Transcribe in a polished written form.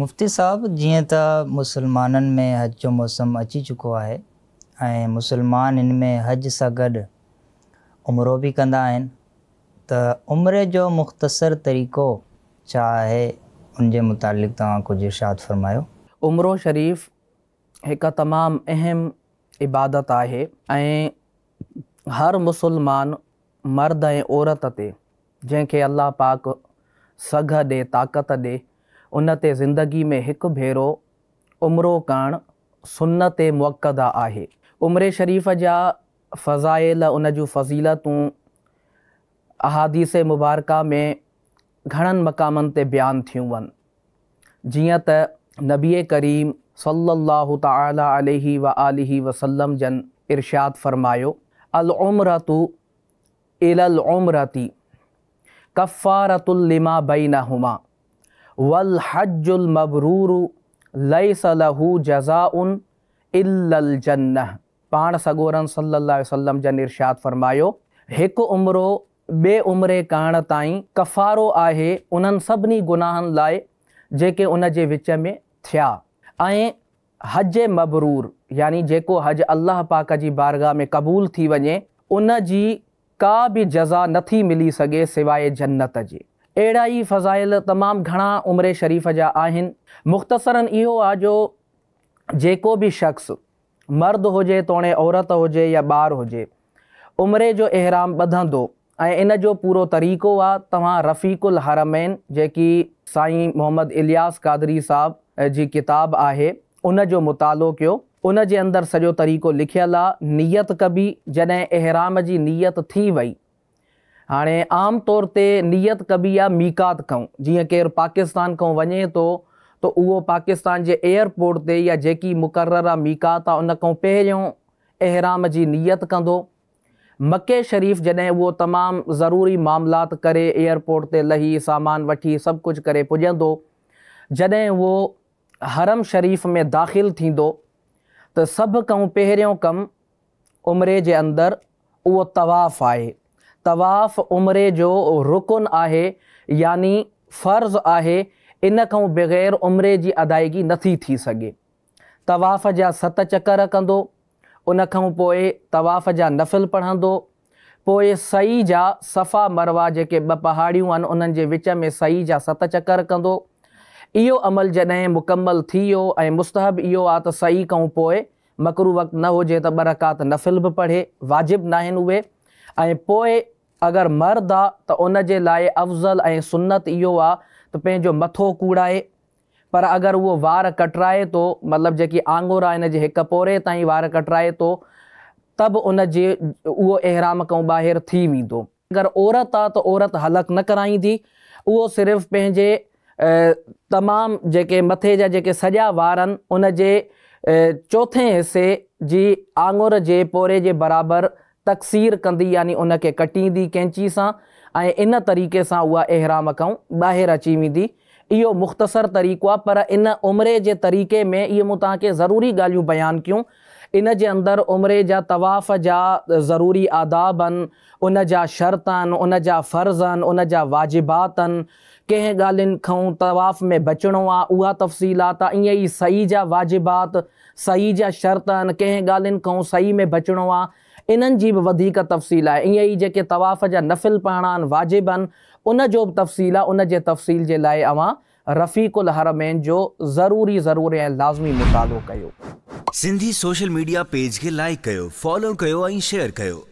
मुफ्ती साहब, जीअं त मुसलमाननि में हज जो मौसम अची चुको आहे ऐं मुसलमान इन में हज सां गॾु उमिरो बि कंदा आहिनि, त उमिरे जो मुख़्तसर तरीक़ो छा आहे, उन जे मुतालिक़ तव्हां कुझु इरशाद फ़रमायो। उम्रो शरीफ़ हिकु तमामु अहम इबादत आहे ऐं हर मुसलमान मर्द ऐं औरत ते जंहिंखे अल्लाह पाक सघ ॾे, ताक़त ॾे, उन ते ज़िंदगी में हिकु भेरो उमिरो करणु सुन्नत मुअक्कदा आहे। उम्रे शरीफ़ जा फ़ज़ाइल, उन जूं फ़ज़ीलतूं अहादीस मुबारका में घणनि मक़ामनि ते बयानु थियूं आहिनि। जीअं त नबी करीम सल्लल्लाहु तआला अलैहि व आलिहि वसल्लम जन इरशाद फ़रमायो, अल उम्रतु इलल उम्रति कफ़ारतुल लिमा बैनहुमा वल हज्जुल मबरूरु लैस लहू जज़ाउन इल्लल जन्नह। पाण सगोरन सल्लल्लाहु अलैहि वसल्लम जन इरशाद फ़रमायो, हिकु उमिरो ॿिए उमिरे करण ताईं कफ़ारो आहे उन्हनि सभिनी गुनाहनि लाइ जेके उन जे विच में थिया। ऐं हज मबरूर यानी जेको हज अल्लाह पाक जी बारगाह में क़बूल थी वञे, उन जी का बि जज़ा नथी मिली सघे सिवाय जन्नत जे। अहिड़ा ई फ़ज़ाइल तमामु घणा उम्रे शरीफ़ जा आहिनि। मुख़्तसरन इहो आहे जो जेको बि शख़्स मर्द हुजे, तोणे औरत हुजे या ॿार हुजे, उमिरे जो इहराम ॿधंदो ऐं इन जो पूरो तरीक़ो आहे, तव्हां रफ़ीकुल हरमैन जेकी साईं मोहम्मद इलियास क़ादरी साहब जी किताब आहे उन जो मुतालो कयो। उन जे अंदरि सॼो तरीक़ो लिखियलु आहे। नियत कबी, जॾहिं इहराम जी नियत थी वई, हाणे आम तौर ते नियत कबी आहे मीकात खां। जीअं केरु पाकिस्तान खां वञे थो त उहो पाकिस्तान जे एयरपोर्ट ते या जेकी मुक़ररा मीकात आहे उन खां पहिरियों इहराम जी नियत कंदो। मके शरीफ़ जॾहिं उहो तमामु ज़रूरी मामलात करे एयरपोर्ट ते लही सामान वठी सभु कुझु करे पुॼंदो, जॾहिं उहो हरम शरीफ़ में दाख़िल थींदो त सभ खां पहिरियों कमु उमिरे जे अंदरि उहो तवाफ़ आहे। तवाफ़ उमिरे जो रुकुन आहे यानी फ़र्ज़ आहे। इन खां बग़ैर उमिरे जी अदायगी नथी थी सघे। तवाफ़ जा 7 चकर कंदो, उन खां पोइ तवाफ़ जा नफ़िल पढ़ंदो, पोइ सई जा सफ़ा मरवा जेके 2 पहाड़ियूं आहिनि उन्हनि जे विच में सई जा 7 चकर कंदो। इहो अमल जॾहिं मुकमल थी वियो ऐं मुस्तहब इहो आहे त सई खां पोइ मकरू वक़्तु न हुजे त 2 रकात नफ़िल बि पढ़े, वाजिब न आहिनि उहे। ऐं पोइ अगरि मर्द आहे त उन जे लाइ अफ़ज़ल ऐं सुन्नत इहो आहे त पंहिंजो मथो कूड़ाए, पर अगरि उहो वार कटराए थो, मतिलबु जेकी आङुर आहे इन जे हिकु पोरे ताईं वार कटराए थो, त बि उन जे उहो इहराम खां ॿाहिरि थी वेंदो। अगरि औरत आहे त औरत हलक न कराईंदी, उहो सिर्फ़ु पंहिंजे तमामु जेके मथे जा जेके सॼा वार आहिनि उन जे 4थे हिसे जी आङुर जे पोरे जे बराबरि तक़सीर कंदी, यानी उनखे कटींदी कैंची सां, ऐं इन तरीक़े सां उहा इहराम खां ॿाहिरि अची वेंदी। इहो मुख़्तसर तरीक़ो आहे, पर इन उमिरे जे तरीक़े में इहे मूं तव्हांखे ज़रूरी ॻाल्हियूं बयानु कयूं। इन जे अंदरि उमिरे जा तवाफ़ जा ज़रूरी आदाब आहिनि, उन जा शर्त आहिनि, उन जा फ़र्ज़ आहिनि, उन जा वाजिबात आहिनि। कंहिं ॻाल्हियुनि खां तवाफ़ में बचिणो आहे उहा तफ़सीलात आहे। ईअं ई सही जा वाजिबात, सही जा शर्त आहिनि, कंहिं ॻाल्हियुनि खां सही में बचिणो आहे, इन्हनि जी बि वधीक तफ़सील आहे। ईअं ई जेके तवाफ़ जा नफ़िल पढ़णा आहिनि, वाजिब आहिनि, उन जो बि तफ़सील आहे। उन जे तफ़सील जे लाइ अवां रफ़ीकुल हरमैन जो ज़रूरी ऐं लाज़मी मुतालो कयो। सिंधी सोशल मीडिया पेज खे लाइक कयो, फॉलो कयो ऐं शेयर कयो।